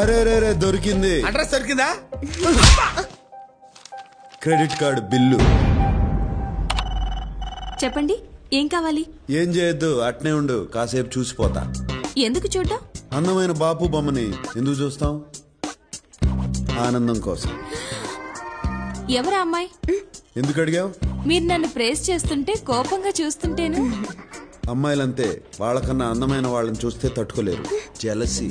అరే రే దొరికింది. అడ్రస్ దొరికిందా? Credit card bill. చెప్పండి, ఏం కావాలి? ఏం చేయొద్దు, అట్నే ఉండు, కాసేపు చూసిపోతా. ఎందుకు చూడ్డా? అందమైన బాపు బొమ్మని ఎందుకు చూస్తాం? ఆనందం కోసం. ఎవరా అమ్మాయి? ఎందుకు అడిగావు? మీరు నన్ను ప్రేస్ చేస్తుంటే కోపంగా చూస్తుంటేను. అమ్మాయిలంతే, వాళ్ళకన్నా అందమైన వాళ్ళని చూస్తే తట్టుకోలేరు. జెలసీ.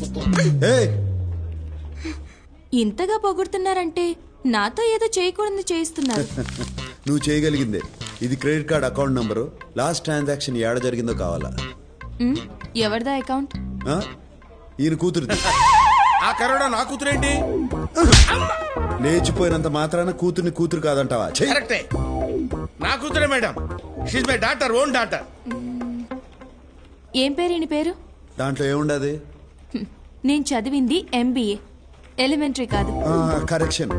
ఇంతగా పొగుడుతున్నారంటే నాతో ఏదో చేయకూడదు చేయిస్తున్నారు. నువ్వు చేయగలిగిందే. ఇది credit card account number. Last transaction ఏడ జరిగిందో కావాలా? ఎవరిదా అకౌంట్? ఈయన కూతురుది. ఆ కరోనా నా కూతురేంటి? లేచిపోయినంత మాత్రాన కూతుర్ని కూతురు కాదంటావా? కరెక్టే, నా కూతురే madam. She's my daughter, own daughter. ఏం పేరు? ఈయన పేరు? దాంట్లో ఏముండదు? నేను చదివింది MBA, ఎలిమెంటరీ కాదు. కరెక్షన్.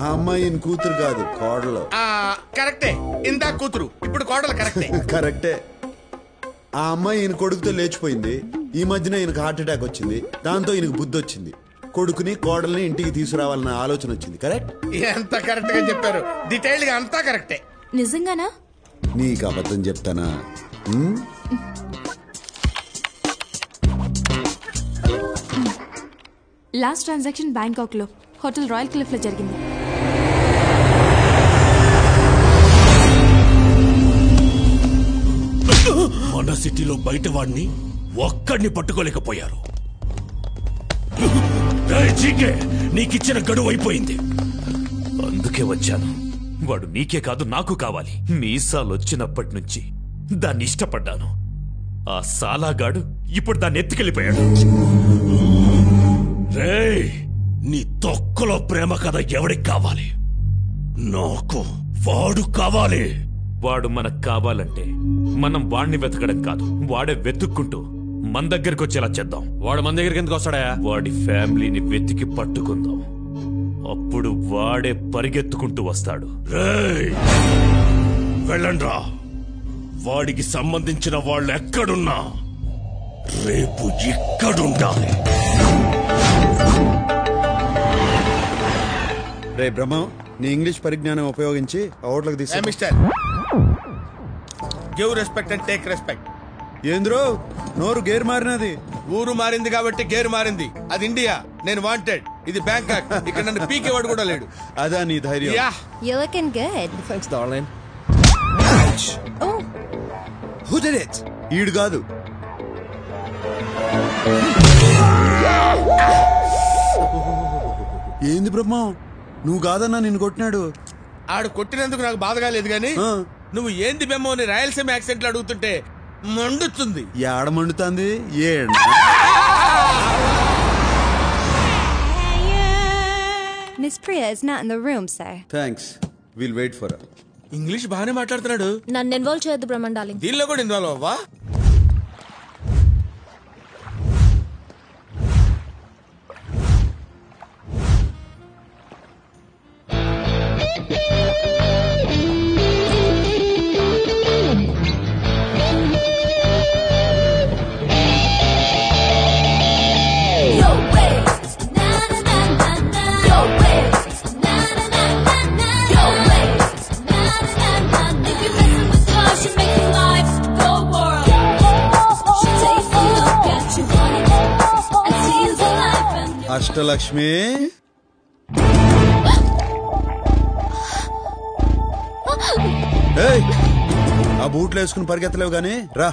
ఆ అమ్మాయి కూతురు కాదు, కోడలు. కరెక్టే, ఇందా కూతురు, ఇప్పుడు కోడలు. కరెక్టే కరెక్టే. ఆ అమ్మాయి ఈయన కొడుకుతో లేచిపోయింది. ఈ మధ్యన ఈయనకు హార్ట్ అటాక్ వచ్చింది. దాంతో ఈయనకు బుద్ధి వచ్చింది. కొడుకుని కోడల్ని ఇంటికి తీసుకురావాలన్న ఆలోచన వచ్చింది. కరెక్ట్? ఎంత కరెక్ట్ గా చెప్పారు. డీటెయిల్ గా అంతా కరెక్టే. నిజంగానా? నీకు అబద్ధం చెప్తానా? లాస్ట్ ట్రాన్సాక్షన్ బ్యాంకాక్ లో హోటల్ రాయల్ క్లిఫ్ లో జరిగింది. మన సిటీలో బయట వాడిని ఒక్కడిని పట్టుకోలేకపోయారు. నీకిచ్చిన గడువు అయిపోయింది, అందుకే వచ్చాను. వాడు నీకే కాదు నాకు కావాలి. మీసాలు వచ్చినప్పటి నుంచి దాన్ని ఇష్టపడ్డాను. ఆ సాలాగాడు ఇప్పుడు దాన్ని ఎత్తుకెళ్ళిపోయాడు. రేయ్, నీ తొక్కలో ప్రేమ కథ ఎవడికి కావాలి? నాకు వాడు కావాలి. వాడు మనకు కావాలంటే మనం వాడిని వెతకడం కాదు, వాడే వెతుక్కుంటూ మన దగ్గరికి వచ్చేలా చేద్దాం. వాడు మన దగ్గరికి ఎందుకు వస్తాడా? వాడి ఫ్యామిలీని వెతికి పట్టుకుందాం. అప్పుడు వాడే పరిగెత్తుకుంటూ వస్తాడు. రేయ్, వెళ్ళండ్రా. వాడికి సంబంధించిన వాళ్ళు ఎక్కడున్నా రేపు ఇక్కడుండాలి. రే బ్రహ్మం, నీ ఇంగ్లీష్ పరిజ్ఞానం ఉపయోగించి ఓట్లకు తీసు. Mister, give respect and take respect. ఏంద్రో నోరు గేరు మారినది? ఊరు మారింది కాబట్టి గేరు మారింది. అది ఇండియా, నేను వాంటెడ్. ఇది బ్యాంకాక్, ఇక్కడ నన్ను పీకేవాడు కూడా లేడు. అదా నీ ధైర్యం? You're looking good. Thanks, darling. Oh. Who did it? ఈడు కాదు. ఏంది బ్రహ్మం, నువ్వు కాదన్నా నిన్ను కొట్టినాడు. ఆడు కొట్టినందుకు నాకు బాధగా లేదు గాని, నువ్వు ఏంది బెమ్మో అని రాయలసీమ యాక్సెంట్ లో అడుగుతుంటే మండుతుంది. ఏడ మండుతుంది? ఏడ? Miss Priya is not in the room, sir. Thanks, will wait for. English బాగానే మాట్లాడుతున్నాడు. నన్ను ఇన్వాల్వ్ చేయొద్దు బ్రహ్మన్ డార్లింగ్. దీనిలో కూడా ఇన్వాల్వ్ అవ్వా? అష్టలక్ష్మి, ఆ బూట్లు వేసుకుని పరిగెత్తలేవు గాని రా.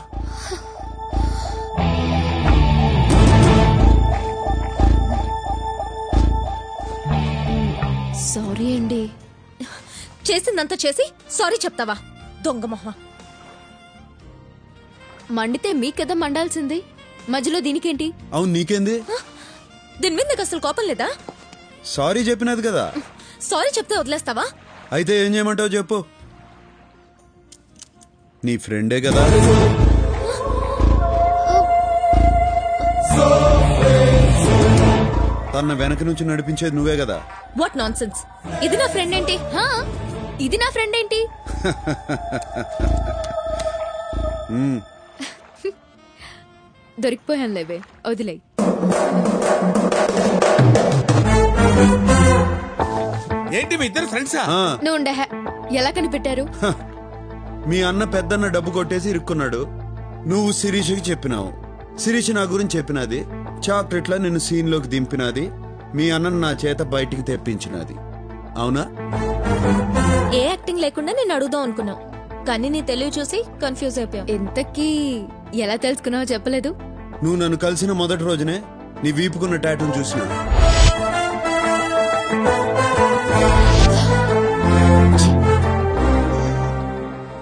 సారీ అండి. చేసిందంతా చేసి సారీ చెప్తావా? దొంగ మొహ. మండితే మీకేదా మండాల్సింది, మధ్యలో దీనికేంటి? అవును, నీకేంది? దీని మీద నాకు అసలు కోపం లేదా? సారీ చెప్పినది కదా. సారీ చెప్తే వదిలేస్తావా? అయితే ఏం చేయమంటావు చెప్పు. నీ ఫ్రెండే కదా. తన వెనక నుంచి నడిపించేది నువ్వే కదా. What non sense. ఇది నా ఫ్రెండ్ ఏంటి? ఇది నా ఫ్రెండ్ ఏంటి? దొరికిపోయాను లేవే, వదిలేయ్. ఏంటి మీ ఇద్దరు ఫ్రెండ్సా? నువ్వు ఉండే ఎలా కనిపెట్టారు? మీ అన్న పెద్దన్న డబ్బు కొట్టేసి ఇరుక్కున్నాడు. నువ్వు శిరీషకి చెప్పినావు, శిరీష్ నా గురించి చెప్పినది, చాక్లెట్లా నిన్ను సీన్ లోకి దింపినది, మీ అన్నను నా చేత బయటికి తెప్పించినది. అవునా? ఏ యాక్టింగ్ లేకుండా నేను అడుగుదాం అనుకున్నా, కానీ నీ తెలివి చూసి కన్ఫ్యూజ్ అయిపోయా. ఎంతకీ ఎలా తెలుసుకున్నావో చెప్పలేదు. నువ్వు నన్ను కలిసిన మొదటి రోజునే నీ వీపుకున్న టాటూని చూసిన.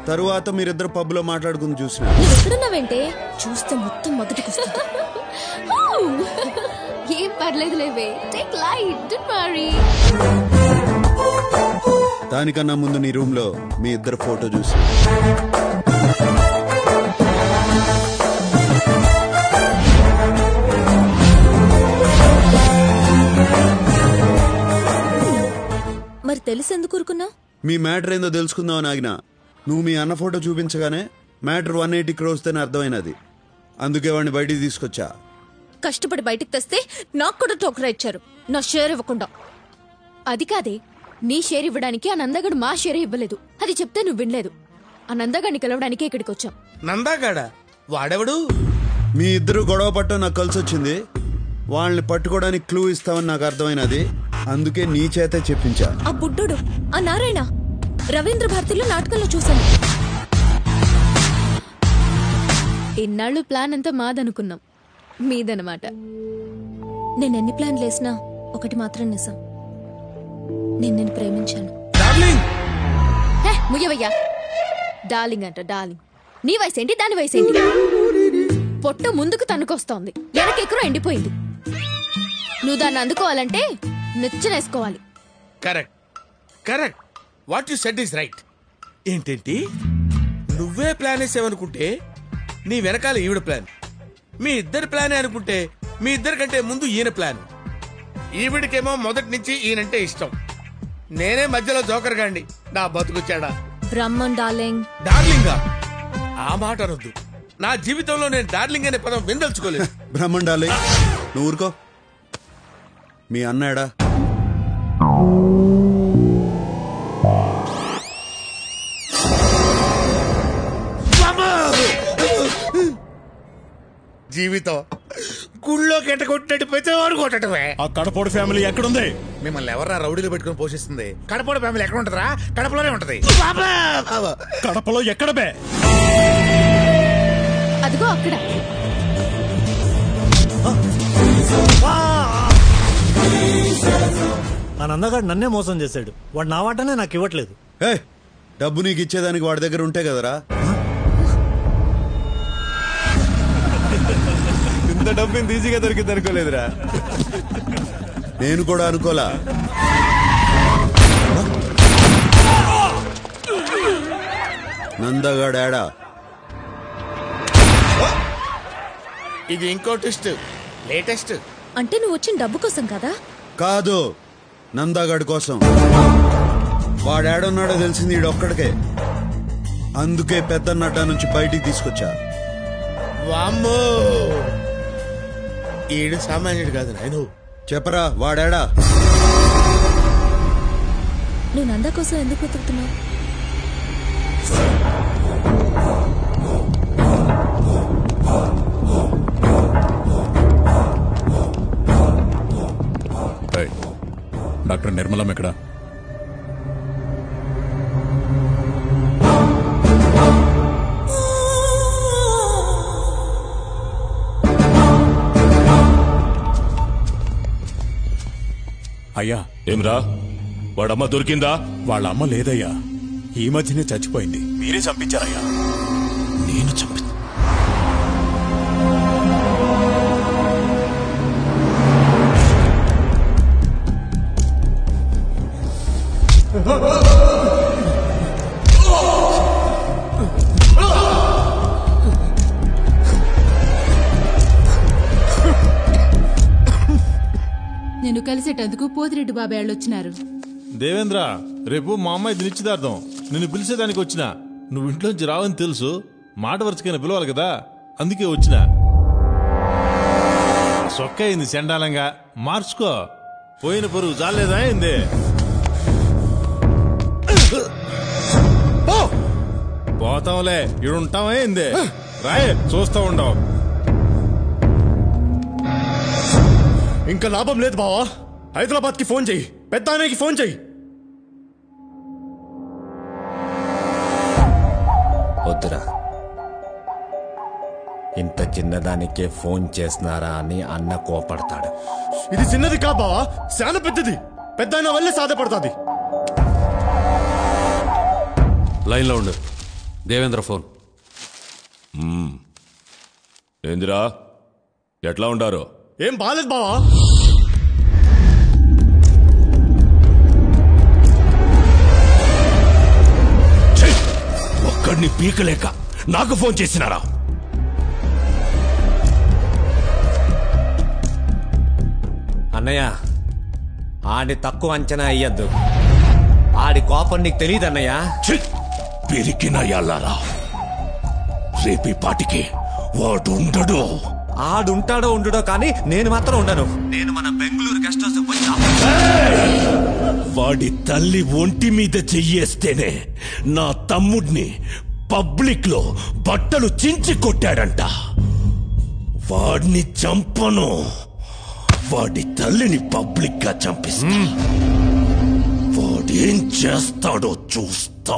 తరువాత మీరిద్దరు పబ్ లో మాట్లాడుకుని చూసిన. నువ్వు ఎక్కడున్నావేంటే? చూస్తే మొత్తం మొదటికి వస్తుంది. ఏం పర్లేదు లేవే, టేక్ లైట్, డోంట్ వరీ. దానికన్నా ముందు నీ రూమ్ లో మీ ఇద్దరు ఫోటో చూసి. మరి తెలిసి ఎందుకు ఊరుకున్నావు? మీ మ్యాటర్ ఏందో తెలుసుకుందాం అని ఆగినా. నువ్వు మీ అన్న ఫోటో చూపించగానే మ్యాటర్ 180 crores అని అర్థమైనది. అందుకే వాడిని బయటికి తీసుకొచ్చా. కష్టపడి బయటికి తెస్తే నాకు కూడా టోకరా ఇచ్చారు, నా షేర్ ఇవ్వకుండా. అది కాదే, నీ షేర్ ఇవ్వడానికి ఆ నందగాడు మా షేర్ ఇవ్వలేదు. అది చెప్తే నువ్వు వినలేదు. ఆ నందగాడిని కలవడానికి ఇక్కడికి వచ్చాం. నందాగాడా? వాడెవడు? మీ ఇద్దరు గొడవ పట్టడం నాకు కలిసి వచ్చింది. వాళ్ళని పట్టుకోవడానికి క్లూ ఇస్తామని నాకు అర్థమైనది. అందుకే నీ చేతే చెప్పించా. ఆ బుడ్డోడు, ఆ నారాయణ, రవీంద్ర భారతిలో నాటకంలో చూశాను. ఇన్నాళ్ళు ప్లాన్ అంతా మాదనుకున్నాం, మీదనమాట. నేనెన్ని ప్లాన్లు వేసినా ఒకటి మాత్రం నిజం, నేను ప్రేమించాను. ముయ్యవయ్యా, డార్లింగ్ అంట డార్లింగ్. నీ వయసేంటి, దాని వయసేంటి? పొట్ట ముందుకు తన్నుకొస్తోంది, వెనకెక్కడో ఎండిపోయింది. నువ్వు దాన్ని అందుకోవాలంటే నిచ్చనేసుకోవాలి. Correct correct, what you said is right. ఏంటేంటి, నువ్వే ప్లాన్ వేసావనుకుంటే నీ వెనకాల ఈవిడ ప్లాన్, మీ ఇద్దరి ప్లానే అనుకుంటే మీ ఇద్దరి కంటే ముందు ఈయన ప్లాన్. ఈవిడికేమో మొదటి నుంచి ఈయనంటే ఇష్టం, నేనే మధ్యలో జోకర్ గాండి. నా బతుకుచ్చాడా బ్రహ్మం డార్లింగ్. డార్లింగా? ఆ మాట అనొద్దు. నా జీవితంలో నేను డార్లింగ్ అనే పదం విందల్చుకోలేదు. బ్రహ్మం డార్లింగ్, నువ్వు ఊరుకో. మీ అన్నాడా? జీవితం గుళ్ళో కెట్టగొట్టినట్టు ప్రతివాడు కొట్టడమే. ఆ కడపోడు ఫ్యామిలీ ఎక్కడుంది? మిమ్మల్ని ఎవరా రౌడీలు పెట్టుకుని పోషిస్తుంది? కడపడ ఫ్యామిలీ ఎక్కడ ఉంటదా? కడపలోనే ఉంటది. కడపలో ఎక్కడ బే? అదిగో అక్కడ. ఆ నందగాడు నన్నే మోసం చేశాడు. వాడు నా వాటనే నాకు ఇవ్వట్లేదు. డబ్బు నీకు ఇచ్చేదానికి వాడి దగ్గర ఉంటే కదరా. ఇంత డబ్బు ఈజీగా దొరికింది అనుకోలేదురా. నేను కూడా అనుకోలా. నందగాడా? ఇది ఇంకో ట్విస్ట్, లేటెస్ట్. అంటే నువ్వు వచ్చిన డబ్బు కోసం కదా? కాదు, నందగాడి కోసం. వాడేడున్నాడో తెలిసింది ఈడొక్కడికే. అందుకే పెద్ద నడ్డా నుంచి బయటికి తీసుకొచ్చా. వామ్మో, ఈడు సామాన్యుడు కాదు నాయను. చెప్పరా, వాడాడా? నువ్వు నంద కోసం ఎందుకు వెతుకుతున్నావు? డాక్టర్ నిర్మలం ఎక్కడ? అయ్యా. ఏమ్రా, వాడమ్మ దొరికిందా? వాళ్ళ అమ్మ లేదయ్యా, ఈ మధ్యనే చచ్చిపోయింది. మీరే చంపించారయ్యా. నేను చంపి నేను కలిసేటందుకు పోతిరెడ్డి బాబాయ్ వచ్చినారు. దేవేంద్ర, రేపు మా అమ్మాయి నిశ్చితార్థం. నిన్ను పిలిచేదానికి వచ్చిన. నువ్వు ఇంట్లోంచి రావని తెలుసు, మాట వరుసకైనా పిలవాలి కదా, అందుకే వచ్చిన. సొక్క అయింది చండాలంగా, మార్చుకో. పోయిన పరువు జాలేదా అయింది. పోతాంలే ఇడుంటామే ఏంది రాయ్ చూస్తా ఉండవు. ఇంకా లాభం లేదు బావా. హైదరాబాద్ కి ఫోన్ చెయ్యి, పెద్ద ఆయనకి ఫోన్ చెయ్యి. వద్దురా, ఇంత చిన్నదానికే ఫోన్ చేస్తున్నారా అని అన్న కోపడతాడు. ఇది చిన్నది కా బావా, చాలా పెద్దది. పెద్ద ఆయన వల్లే సాధ్యపడుతుంది. లైన్లో ఉండు. దేవేంద్ర ఫోన్. ఏందిరా ఎట్లా ఉండారు? ఏం బాలేదు బావా. ఒక్కడిని పీకలేక నాకు ఫోన్ చేసినారా? అన్నయ్య, ఆడి తక్కువ అంచనా అయ్యద్దు. ఆడి కోపం నీకు తెలియదు అన్నయ్య. పెరిగిన ఎల్లారా, రేపి పాటికి వాడు ఉండడు. ఆడుంటాడో ఉండడో కానీ నేను మాత్రం ఉండను. నేను మన బెంగళూరు గెస్ట్ హౌస్ పోయి వాడి తల్లి ఒంటి మీద చెయ్యేస్తేనే నా తమ్ముడిని పబ్లిక్ లో బట్టలు చించి కొట్టాడంట. వాడిని చంపను, వాడి తల్లిని పబ్లిక్ గా చంపిస్తా. వాడేం చేస్తాడో చూస్తా.